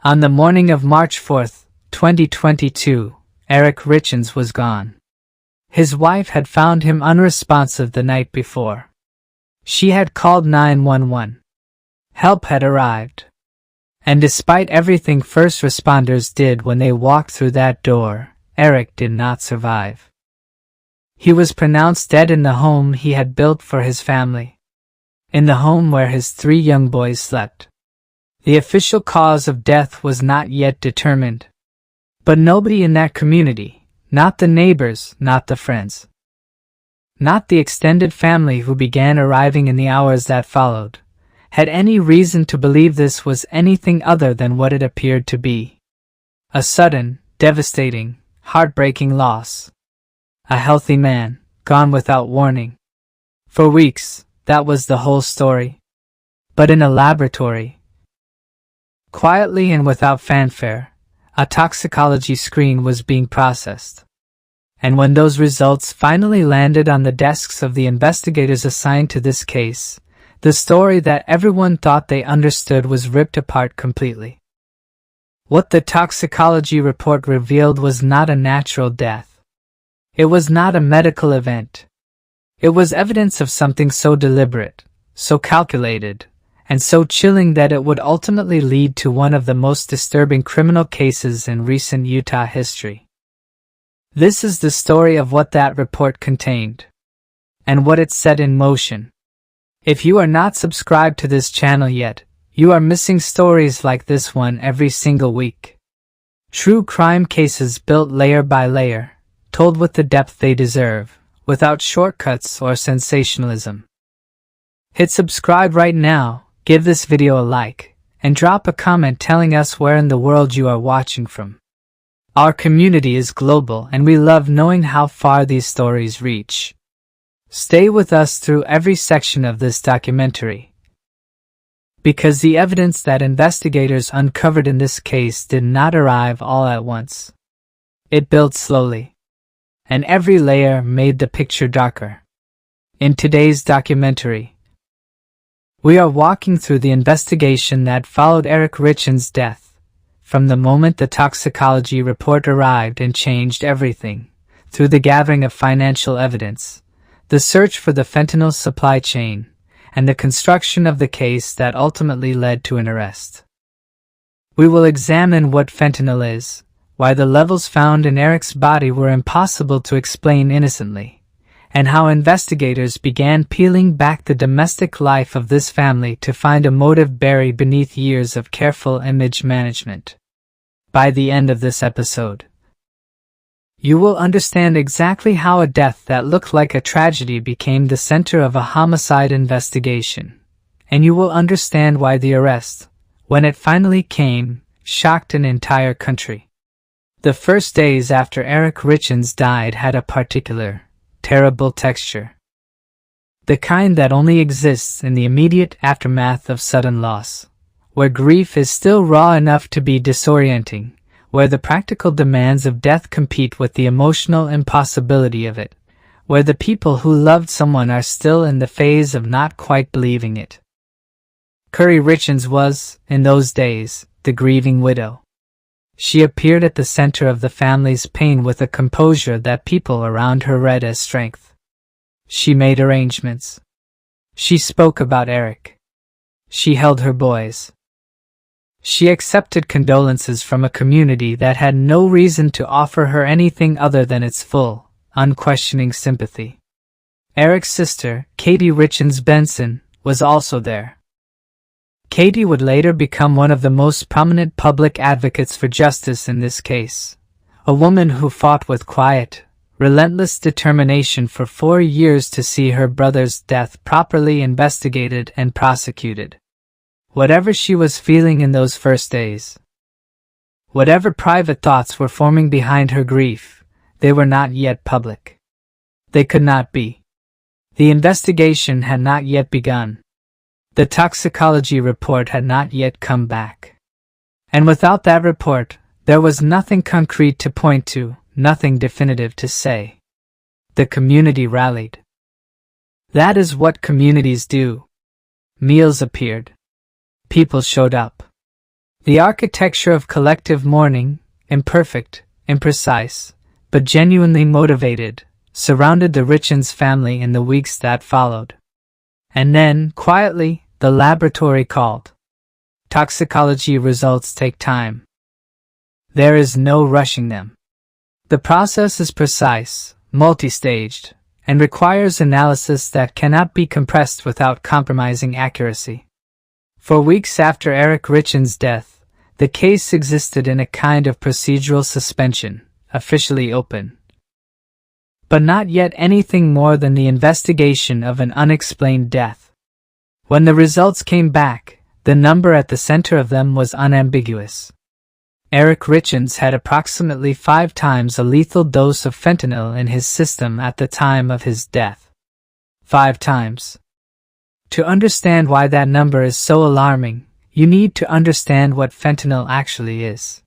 On the morning of March 4th, 2022, Eric Richins was gone. His wife had found him unresponsive the night before. She had called 911. Help had arrived. And despite everything first responders did when they walked through that door, Eric did not survive. He was pronounced dead in the home he had built for his family. In the home where his 3 young boys slept. The official cause of death was not yet determined. But nobody in that community, not the neighbors, not the friends, not the extended family who began arriving in the hours that followed, had any reason to believe this was anything other than what it appeared to be. A sudden, devastating, heartbreaking loss. A healthy man, gone without warning. For weeks, that was the whole story. But in a laboratory, quietly and without fanfare, a toxicology screen was being processed. And when those results finally landed on the desks of the investigators assigned to this case, the story that everyone thought they understood was ripped apart completely. What the toxicology report revealed was not a natural death. It was not a medical event. It was evidence of something so deliberate, so calculated, and so chilling that it would ultimately lead to one of the most disturbing criminal cases in recent Utah history. This is the story of what that report contained, and what it set in motion. If you are not subscribed to this channel yet, you are missing stories like this one every single week. True crime cases built layer by layer, told with the depth they deserve, without shortcuts or sensationalism. Hit subscribe right now, give this video a like, and drop a comment telling us where in the world you are watching from. Our community is global and we love knowing how far these stories reach. Stay with us through every section of this documentary, because the evidence that investigators uncovered in this case did not arrive all at once. It built slowly, and every layer made the picture darker. In today's documentary, we are walking through the investigation that followed Eric Richins' death, from the moment the toxicology report arrived and changed everything, through the gathering of financial evidence, the search for the fentanyl supply chain, and the construction of the case that ultimately led to an arrest. We will examine what fentanyl is, why the levels found in Eric's body were impossible to explain innocently, and how investigators began peeling back the domestic life of this family to find a motive buried beneath years of careful image management. By the end of this episode, you will understand exactly how a death that looked like a tragedy became the center of a homicide investigation, and you will understand why the arrest, when it finally came, shocked an entire country. The first days after Eric Richins died had a particular, terrible texture. The kind that only exists in the immediate aftermath of sudden loss, where grief is still raw enough to be disorienting, where the practical demands of death compete with the emotional impossibility of it, where the people who loved someone are still in the phase of not quite believing it. Kouri Richins was, in those days, the grieving widow. She appeared at the center of the family's pain with a composure that people around her read as strength. She made arrangements. She spoke about Eric. She held her boys. She accepted condolences from a community that had no reason to offer her anything other than its full, unquestioning sympathy. Eric's sister, Kouri Richins Benson, was also there. Katie would later become one of the most prominent public advocates for justice in this case, a woman who fought with quiet, relentless determination for 4 years to see her brother's death properly investigated and prosecuted. Whatever she was feeling in those first days, whatever private thoughts were forming behind her grief, they were not yet public. They could not be. The investigation had not yet begun. The toxicology report had not yet come back. And without that report, there was nothing concrete to point to, nothing definitive to say. The community rallied. That is what communities do. Meals appeared. People showed up. The architecture of collective mourning, imperfect, imprecise, but genuinely motivated, surrounded the Richins family in the weeks that followed. And then, quietly, the laboratory called. Toxicology results take time. There is no rushing them. The process is precise, multi-staged, and requires analysis that cannot be compressed without compromising accuracy. For weeks after Eric Richins' death, the case existed in a kind of procedural suspension, officially open, but not yet anything more than the investigation of an unexplained death. When the results came back, the number at the center of them was unambiguous. Eric Richins had approximately 5 times a lethal dose of fentanyl in his system at the time of his death. 5 times. To understand why that number is so alarming, you need to understand what fentanyl actually is.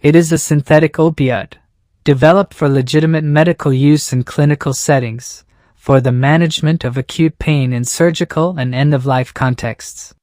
It is a synthetic opioid, developed for legitimate medical use in clinical settings, for the management of acute pain in surgical and end-of-life contexts.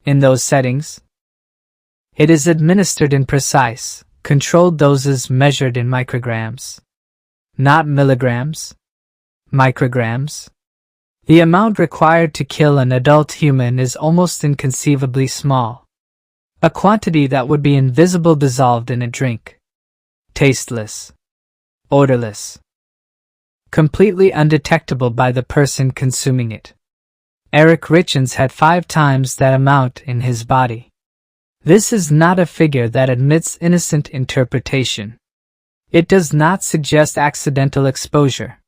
In those settings, it is administered in precise, controlled doses measured in micrograms. Not milligrams. Micrograms. The amount required to kill an adult human is almost inconceivably small. A quantity that would be invisible dissolved in a drink. Tasteless. Odorless. Completely undetectable by the person consuming it. Eric Richins had 5 times that amount in his body. This is not a figure that admits innocent interpretation. It does not suggest accidental exposure.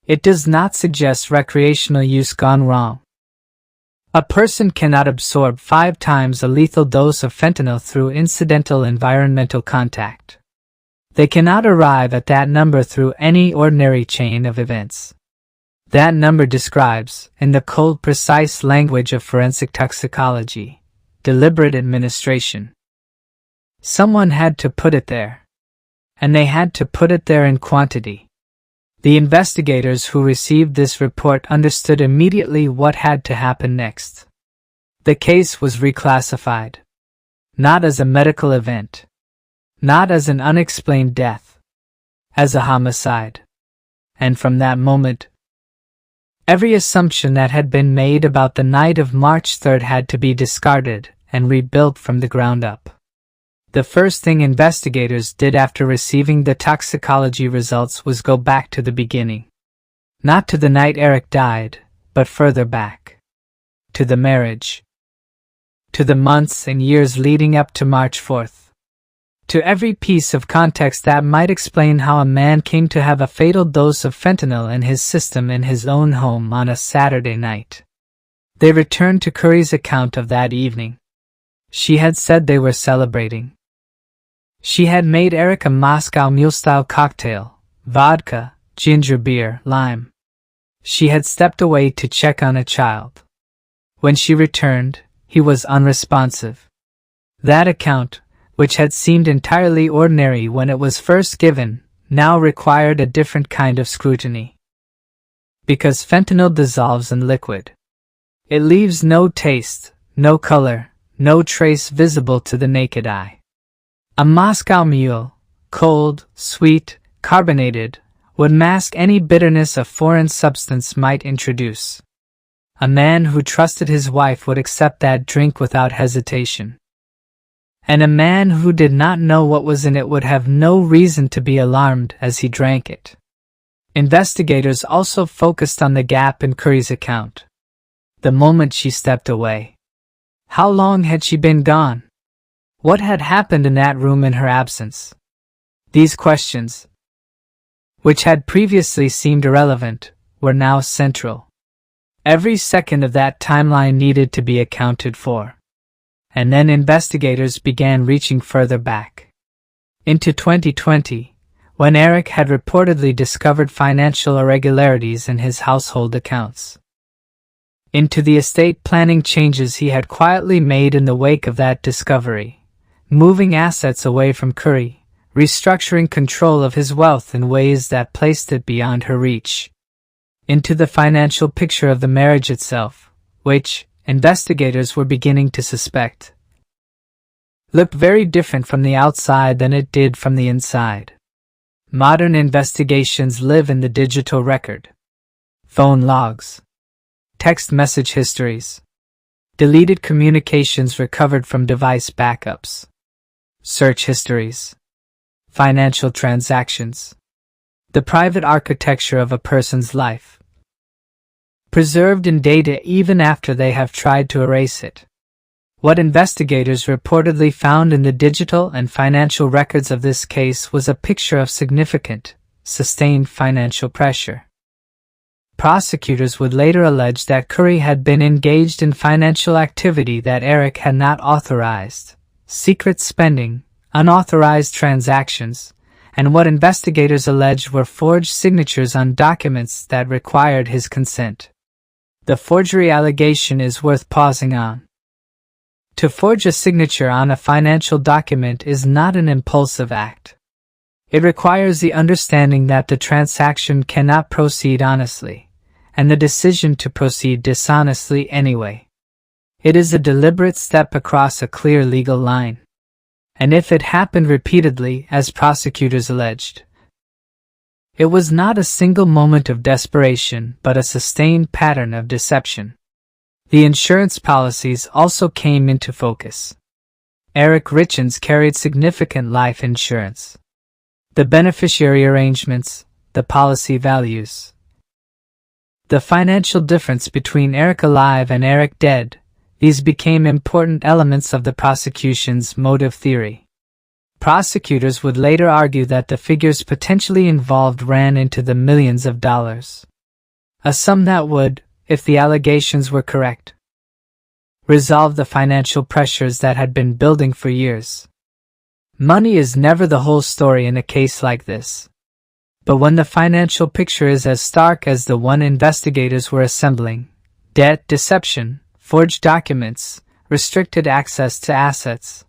It does not suggest recreational use gone wrong. A person cannot absorb 5 times a lethal dose of fentanyl through incidental environmental contact. They cannot arrive at that number through any ordinary chain of events. That number describes, in the cold, precise language of forensic toxicology, deliberate administration. Someone had to put it there. And they had to put it there in quantity. The investigators who received this report understood immediately what had to happen next. The case was reclassified. Not as a medical event. Not as an unexplained death. As a homicide. And from that moment, every assumption that had been made about the night of March 3rd had to be discarded and rebuilt from the ground up. The first thing investigators did after receiving the toxicology results was go back to the beginning. Not to the night Eric died, but further back. To the marriage. To the months and years leading up to March 4th. To every piece of context that might explain how a man came to have a fatal dose of fentanyl in his system in his own home on a Saturday night. They returned to Kouri's account of that evening. She had said they were celebrating. She had made Eric a Moscow Mule-style cocktail, vodka, ginger beer, lime. She had stepped away to check on a child. When she returned, he was unresponsive. That account, which had seemed entirely ordinary when it was first given, now required a different kind of scrutiny. Because fentanyl dissolves in liquid. It leaves no taste, no color, no trace visible to the naked eye. A Moscow Mule, cold, sweet, carbonated, would mask any bitterness a foreign substance might introduce. A man who trusted his wife would accept that drink without hesitation. And a man who did not know what was in it would have no reason to be alarmed as he drank it. Investigators also focused on the gap in Kouri's account. The moment she stepped away. How long had she been gone? What had happened in that room in her absence? These questions, which had previously seemed irrelevant, were now central. Every second of that timeline needed to be accounted for. And then investigators began reaching further back. Into 2020, when Eric had reportedly discovered financial irregularities in his household accounts. Into the estate planning changes he had quietly made in the wake of that discovery, moving assets away from Kouri, restructuring control of his wealth in ways that placed it beyond her reach. Into the financial picture of the marriage itself, which investigators were beginning to suspect looked very different from the outside than it did from the inside. Modern investigations live in the digital record. Phone logs, text message histories, deleted communications recovered from device backups, search histories, financial transactions, the private architecture of a person's life, preserved in data even after they have tried to erase it. What investigators reportedly found in the digital and financial records of this case was a picture of significant, sustained financial pressure. Prosecutors would later allege that Kouri had been engaged in financial activity that Eric had not authorized, secret spending, unauthorized transactions, and what investigators alleged were forged signatures on documents that required his consent. The forgery allegation is worth pausing on. To forge a signature on a financial document is not an impulsive act. It requires the understanding that the transaction cannot proceed honestly, and the decision to proceed dishonestly anyway. It is a deliberate step across a clear legal line. And if it happened repeatedly, as prosecutors alleged, it was not a single moment of desperation but a sustained pattern of deception. The insurance policies also came into focus. Eric Richins carried significant life insurance. The beneficiary arrangements, the policy values, the financial difference between Eric alive and Eric dead, these became important elements of the prosecution's motive theory. Prosecutors would later argue that the figures potentially involved ran into the millions of dollars. A sum that would, if the allegations were correct, resolve the financial pressures that had been building for years. Money is never the whole story in a case like this. But when the financial picture is as stark as the one investigators were assembling, debt, deception, forged documents, restricted access to assets,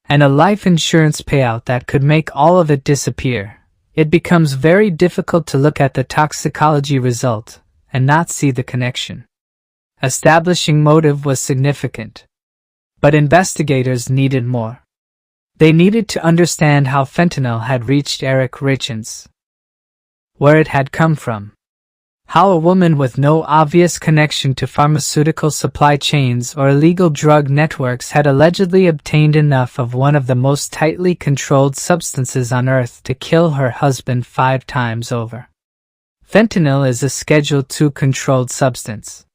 and a life insurance payout that could make all of it disappear, it becomes very difficult to look at the toxicology result and not see the connection. Establishing motive was significant, but investigators needed more. They needed to understand how fentanyl had reached Eric Richins, where it had come from, how a woman with no obvious connection to pharmaceutical supply chains or illegal drug networks had allegedly obtained enough of one of the most tightly controlled substances on Earth to kill her husband 5 times over. Fentanyl is a Schedule II controlled substance.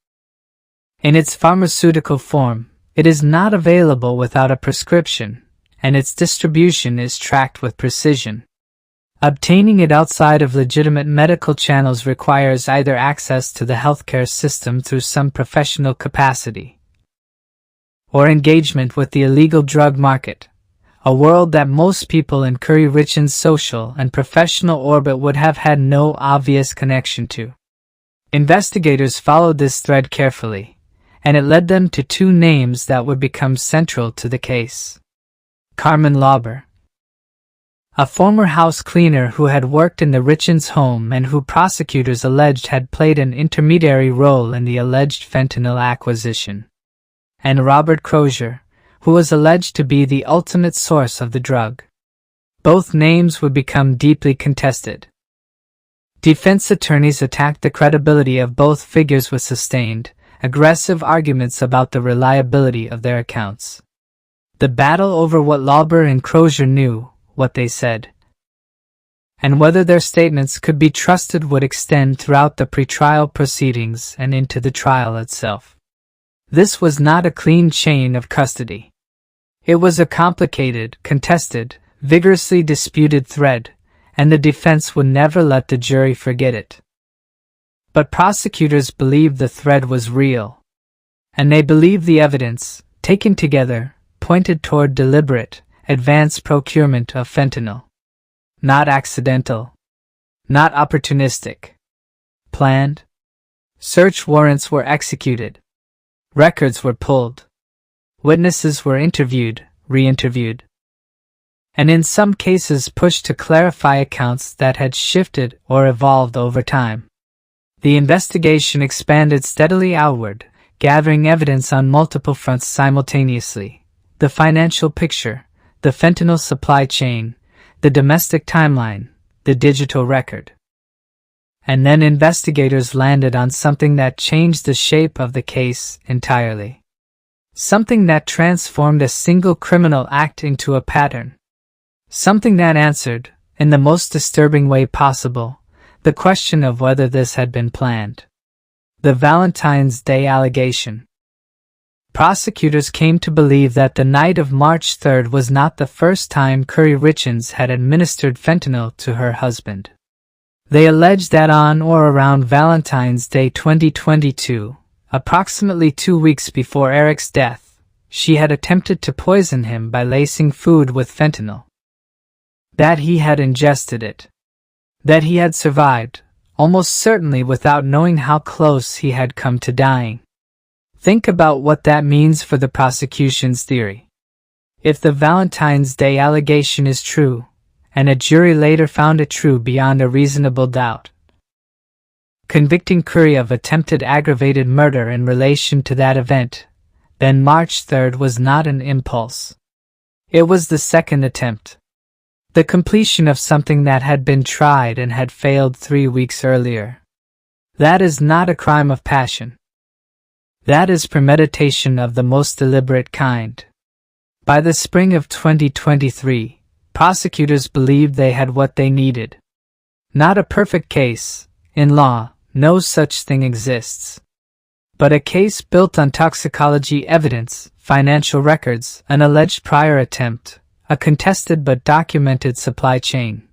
In its pharmaceutical form, it is not available without a prescription, and its distribution is tracked with precision. Obtaining it outside of legitimate medical channels requires either access to the healthcare system through some professional capacity, or engagement with the illegal drug market, a world that most people in Kouri Richins' social and professional orbit would have had no obvious connection to. Investigators followed this thread carefully, and it led them to 2 names that would become central to the case. Carmen Lauber, a former house cleaner who had worked in the Richins home and who prosecutors alleged had played an intermediary role in the alleged fentanyl acquisition, and Robert Crozier, who was alleged to be the ultimate source of the drug. Both names would become deeply contested. Defense attorneys attacked the credibility of both figures with sustained, aggressive arguments about the reliability of their accounts. The battle over what Lauber and Crozier knew, what they said, and whether their statements could be trusted would extend throughout the pretrial proceedings and into the trial itself. This was not a clean chain of custody. It was a complicated, contested, vigorously disputed thread, and the defense would never let the jury forget it. But prosecutors believed the thread was real, and they believed the evidence, taken together, pointed toward deliberate, advanced procurement of fentanyl. Not accidental. Not opportunistic. Planned. Search warrants were executed. Records were pulled. Witnesses were interviewed, re-interviewed, and in some cases pushed to clarify accounts that had shifted or evolved over time. The investigation expanded steadily outward, gathering evidence on multiple fronts simultaneously, the financial picture, the fentanyl supply chain, the domestic timeline, the digital record. And then investigators landed on something that changed the shape of the case entirely. Something that transformed a single criminal act into a pattern. Something that answered, in the most disturbing way possible, the question of whether this had been planned. The Valentine's Day allegation. Prosecutors came to believe that the night of March 3rd was not the first time Kouri Richins had administered fentanyl to her husband. They alleged that on or around Valentine's Day 2022, approximately 2 weeks before Eric's death, she had attempted to poison him by lacing food with fentanyl. That he had ingested it. That he had survived, almost certainly without knowing how close he had come to dying. Think about what that means for the prosecution's theory. If the Valentine's Day allegation is true, and a jury later found it true beyond a reasonable doubt, convicting Kouri of attempted aggravated murder in relation to that event, then March 3rd was not an impulse. It was the second attempt. The completion of something that had been tried and had failed 3 weeks earlier. That is not a crime of passion. That is premeditation of the most deliberate kind. By the spring of 2023, prosecutors believed they had what they needed. Not a perfect case. In law, no such thing exists. But a case built on toxicology evidence, financial records, an alleged prior attempt, a contested but documented supply chain,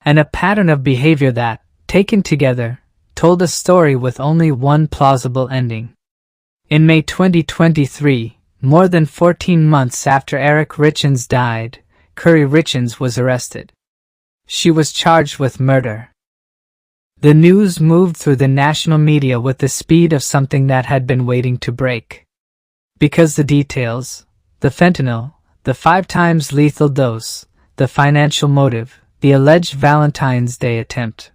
and a pattern of behavior that, taken together, told a story with only one plausible ending. In May 2023, more than 14 months after Eric Richins died, Kouri Richins was arrested. She was charged with murder. The news moved through the national media with the speed of something that had been waiting to break. Because the details, the fentanyl, the 5 times lethal dose, the financial motive, the alleged Valentine's Day attempt.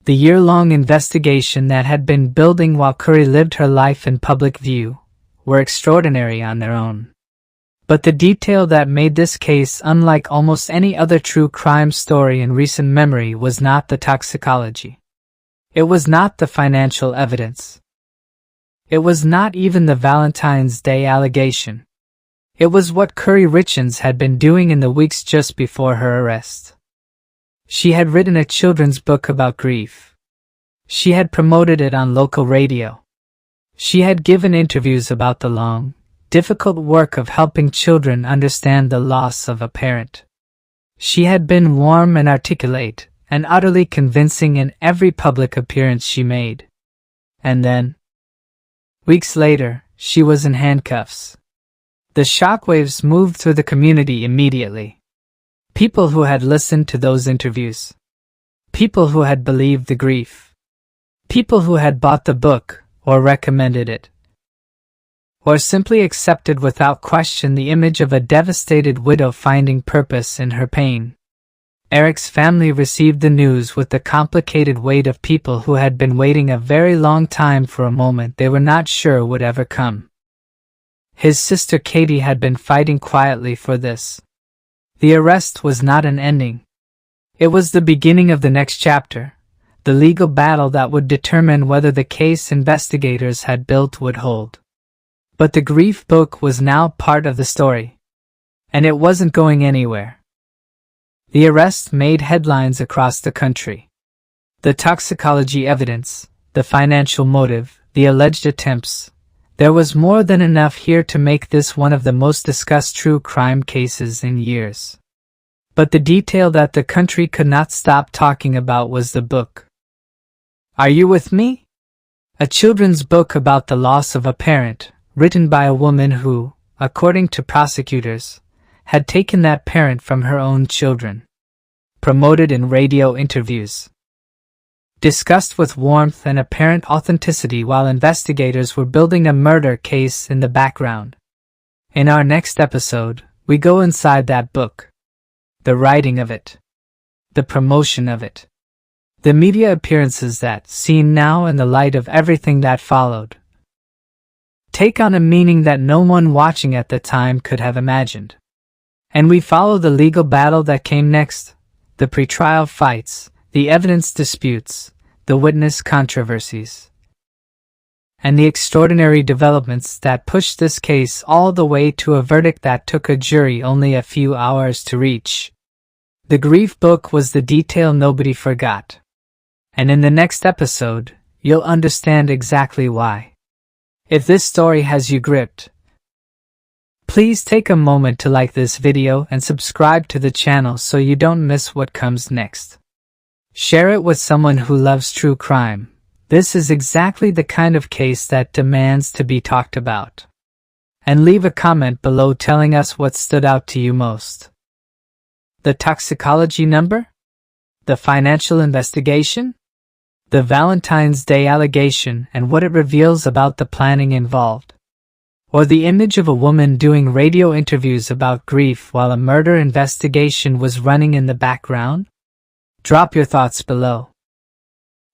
The year-long investigation that had been building while Kouri lived her life in public view were extraordinary on their own. But the detail that made this case unlike almost any other true crime story in recent memory was not the toxicology. It was not the financial evidence. It was not even the Valentine's Day allegation. It was what Kouri Richins had been doing in the weeks just before her arrest. She had written a children's book about grief. She had promoted it on local radio. She had given interviews about the long, difficult work of helping children understand the loss of a parent. She had been warm and articulate, and utterly convincing in every public appearance she made. And then, weeks later, she was in handcuffs. The shockwaves moved through the community immediately. People who had listened to those interviews. People who had believed the grief. People who had bought the book, or recommended it. Or simply accepted without question the image of a devastated widow finding purpose in her pain. Eric's family received the news with the complicated weight of people who had been waiting a very long time for a moment they were not sure would ever come. His sister Katie had been fighting quietly for this. The arrest was not an ending. It was the beginning of the next chapter, the legal battle that would determine whether the case investigators had built would hold. But the grief book was now part of the story. And it wasn't going anywhere. The arrest made headlines across the country. The toxicology evidence, the financial motive, the alleged attempts. There was more than enough here to make this one of the most discussed true crime cases in years. But the detail that the country could not stop talking about was the book. Are you with me? A children's book about the loss of a parent, written by a woman who, according to prosecutors, had taken that parent from her own children. Promoted in radio interviews. Discussed with warmth and apparent authenticity while investigators were building a murder case in the background. In our next episode, we go inside that book. The writing of it. The promotion of it. The media appearances that, seen now in the light of everything that followed, take on a meaning that no one watching at the time could have imagined. And we follow the legal battle that came next, the pretrial fights, the evidence disputes, the witness controversies, and the extraordinary developments that pushed this case all the way to a verdict that took a jury only a few hours to reach. The grief book was the detail nobody forgot. And in the next episode, you'll understand exactly why. If this story has you gripped, please take a moment to like this video and subscribe to the channel so you don't miss what comes next. Share it with someone who loves true crime. This is exactly the kind of case that demands to be talked about. And leave a comment below telling us what stood out to you most. The toxicology number? The financial investigation? The Valentine's Day allegation and what it reveals about the planning involved? Or the image of a woman doing radio interviews about grief while a murder investigation was running in the background? Drop your thoughts below.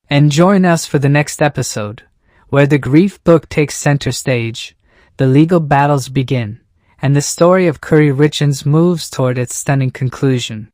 And join us for the next episode, where the grief book takes center stage, the legal battles begin, and the story of Kouri Richins moves toward its stunning conclusion.